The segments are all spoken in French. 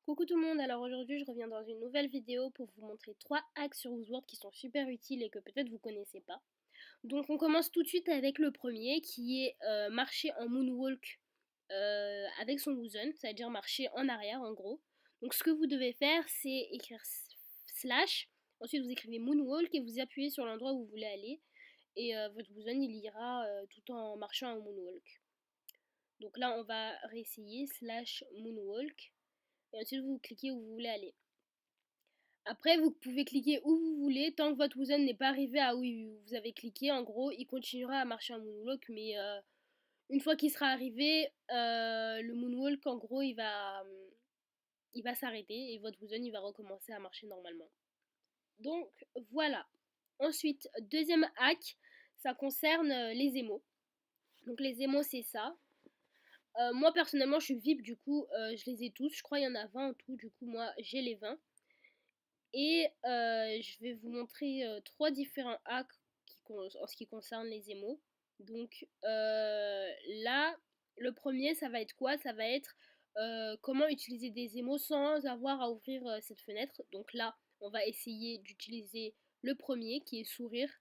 Coucou tout le monde, alors aujourd'hui je reviens dans une nouvelle vidéo pour vous montrer 3 hacks sur Woozworld qui sont super utiles et que peut-être vous connaissez pas. Donc on commence tout de suite avec le premier qui est marcher en moonwalk avec son Woozen, c'est-à-dire marcher en arrière en gros. Donc ce que vous devez faire c'est écrire slash, ensuite vous écrivez moonwalk et vous appuyez sur l'endroit où vous voulez aller et votre Woozen il ira tout en marchant en moonwalk. Donc là on va réessayer slash moonwalk et ensuite vous cliquez où vous voulez aller. Après, vous pouvez cliquer où vous voulez, tant que votre Woozen n'est pas arrivé à où vous avez cliqué, en gros, il continuera à marcher en moonwalk, mais une fois qu'il sera arrivé, le moonwalk, en gros, il va s'arrêter et votre Woozen, il va recommencer à marcher normalement. Donc, voilà. Ensuite, deuxième hack, ça concerne les émos. Donc, les émos, c'est ça. Moi, personnellement, je suis VIP, du coup, je les ai tous. Je crois qu'il y en a 20 en tout, du coup, moi, j'ai les 20. Et je vais vous montrer 3 différents hacks en ce qui concerne les émos. Donc là, le premier, ça va être quoi? Ça va être comment utiliser des émos sans avoir à ouvrir cette fenêtre. Donc là, on va essayer d'utiliser le premier qui est sourire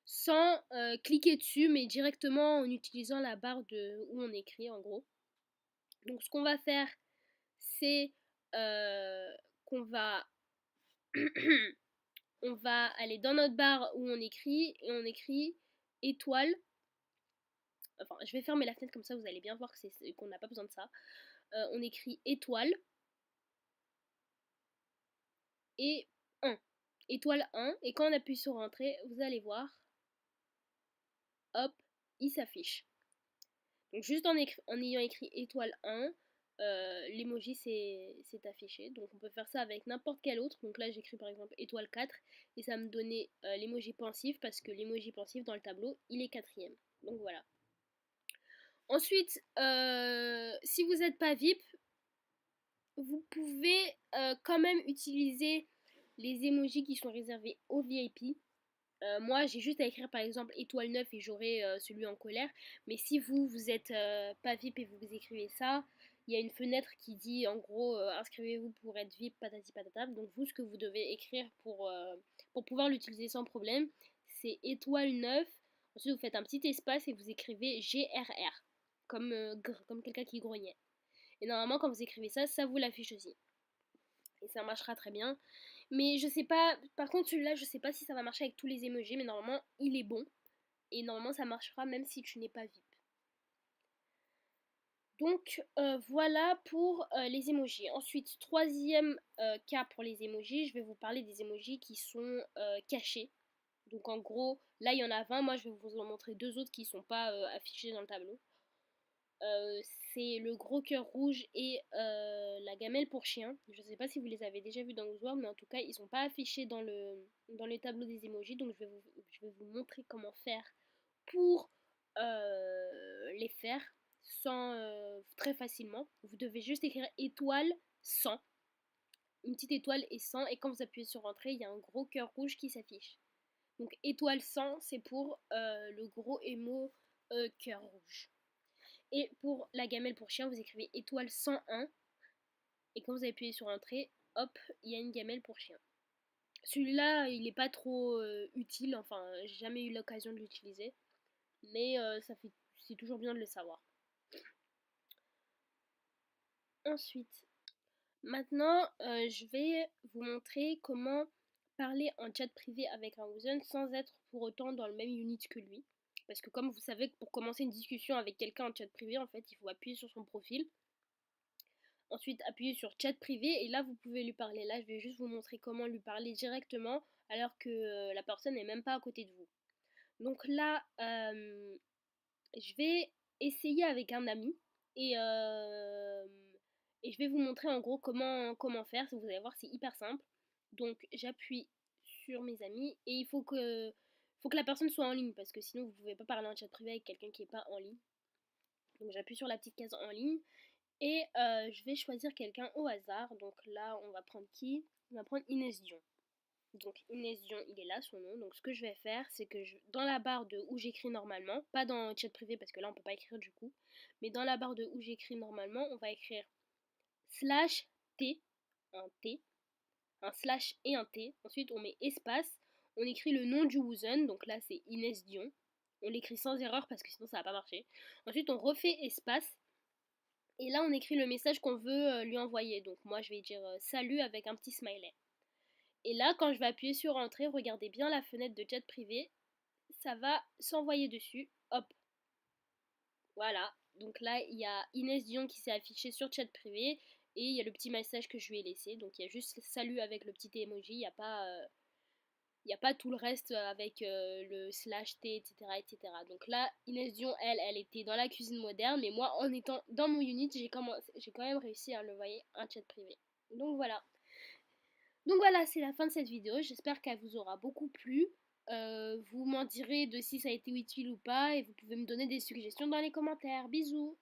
sans cliquer dessus, mais directement en utilisant la barre où on écrit en gros. Donc ce qu'on va faire, c'est qu'on va on va aller dans notre barre où on écrit et on écrit étoile. Enfin, je vais fermer la fenêtre comme ça, vous allez bien voir qu'on n'a pas besoin de ça. On écrit étoile et 1. Étoile 1. Et quand on appuie sur entrée, vous allez voir, hop, il s'affiche. Donc juste en ayant écrit étoile 1, l'emoji s'est affiché. Donc on peut faire ça avec n'importe quel autre. Donc là j'écris par exemple étoile 4 et ça me donnait l'emoji pensif parce que l'emoji pensif dans le tableau il est quatrième. Donc voilà. Ensuite, si vous n'êtes pas VIP, vous pouvez quand même utiliser les emojis qui sont réservés aux VIP. Moi, j'ai juste à écrire par exemple étoile 9 et j'aurai celui en colère. Mais si vous êtes pas VIP et vous écrivez ça, il y a une fenêtre qui dit en gros inscrivez-vous pour être VIP, patati patata. Donc vous, ce que vous devez écrire pour pouvoir l'utiliser sans problème, c'est étoile 9. Ensuite, vous faites un petit espace et vous écrivez GRR, comme quelqu'un qui grognait. Et normalement, quand vous écrivez ça, ça vous l'affiche aussi. Et ça marchera très bien. Mais je sais pas, par contre celui-là, je sais pas si ça va marcher avec tous les emojis, mais normalement il est bon. Et normalement ça marchera même si tu n'es pas VIP. Donc voilà pour les emojis. Ensuite, troisième cas pour les emojis, je vais vous parler des emojis qui sont cachés. Donc en gros, là il y en a 20, moi je vais vous en montrer deux autres qui ne sont pas affichés dans le tableau. C'est le gros cœur rouge et la gamelle pour chien. Je ne sais pas si vous les avez déjà vus dans Woozworld, mais en tout cas, ils sont pas affichés dans le tableau des emojis. Donc, je vais vous montrer comment faire pour les faire très facilement. Vous devez juste écrire étoile 100, une petite étoile et 100. Et quand vous appuyez sur entrée, il y a un gros cœur rouge qui s'affiche. Donc, étoile 100, c'est pour le gros émo cœur rouge. Et pour la gamelle pour chien, vous écrivez étoile 101. Et quand vous appuyez sur entrée, hop, il y a une gamelle pour chien. Celui-là, il n'est pas trop utile. Enfin, j'ai jamais eu l'occasion de l'utiliser. Mais c'est toujours bien de le savoir. Ensuite, maintenant, je vais vous montrer comment parler en chat privé avec un Woozen sans être pour autant dans le même unit que lui. Parce que comme vous savez, pour commencer une discussion avec quelqu'un en chat privé, en fait, il faut appuyer sur son profil. Ensuite, appuyez sur chat privé et là, vous pouvez lui parler. Là, je vais juste vous montrer comment lui parler directement alors que la personne n'est même pas à côté de vous. Donc là, je vais essayer avec un ami et, et je vais vous montrer en gros comment faire. Vous allez voir, c'est hyper simple. Donc, j'appuie sur mes amis et il faut que la personne soit en ligne parce que sinon, vous ne pouvez pas parler en chat privé avec quelqu'un qui n'est pas en ligne. Donc, j'appuie sur la petite case en ligne. Et je vais choisir quelqu'un au hasard. Donc là, on va prendre qui? On va prendre Inès Dion. Donc Inès Dion, il est là son nom. Donc ce que je vais faire, c'est que dans la barre de où j'écris normalement, pas dans le chat privé parce que là on peut pas écrire du coup, mais dans la barre de où j'écris normalement, on va écrire slash T. un T, un slash et un T. Ensuite, on met espace. On écrit le nom du Wuzun. Donc là, c'est Inès Dion. On l'écrit sans erreur parce que sinon ça va pas marcher. Ensuite, on refait espace. Et là, on écrit le message qu'on veut lui envoyer. Donc moi, je vais dire salut avec un petit smiley. Et là, quand je vais appuyer sur entrée, regardez bien la fenêtre de chat privé. Ça va s'envoyer dessus. Hop. Voilà. Donc là, il y a Inès Dion qui s'est affichée sur chat privé. Et il y a le petit message que je lui ai laissé. Donc il y a juste salut avec le petit emoji. Il n'y a pas tout le reste avec le slash T, etc., etc. Donc là, Inès Dion, elle était dans la cuisine moderne, mais moi, en étant dans mon unit, j'ai quand même réussi à le envoyer un chat privé. Donc voilà. Donc voilà, c'est la fin de cette vidéo. J'espère qu'elle vous aura beaucoup plu. Vous m'en direz de si ça a été utile ou pas, et vous pouvez me donner des suggestions dans les commentaires. Bisous!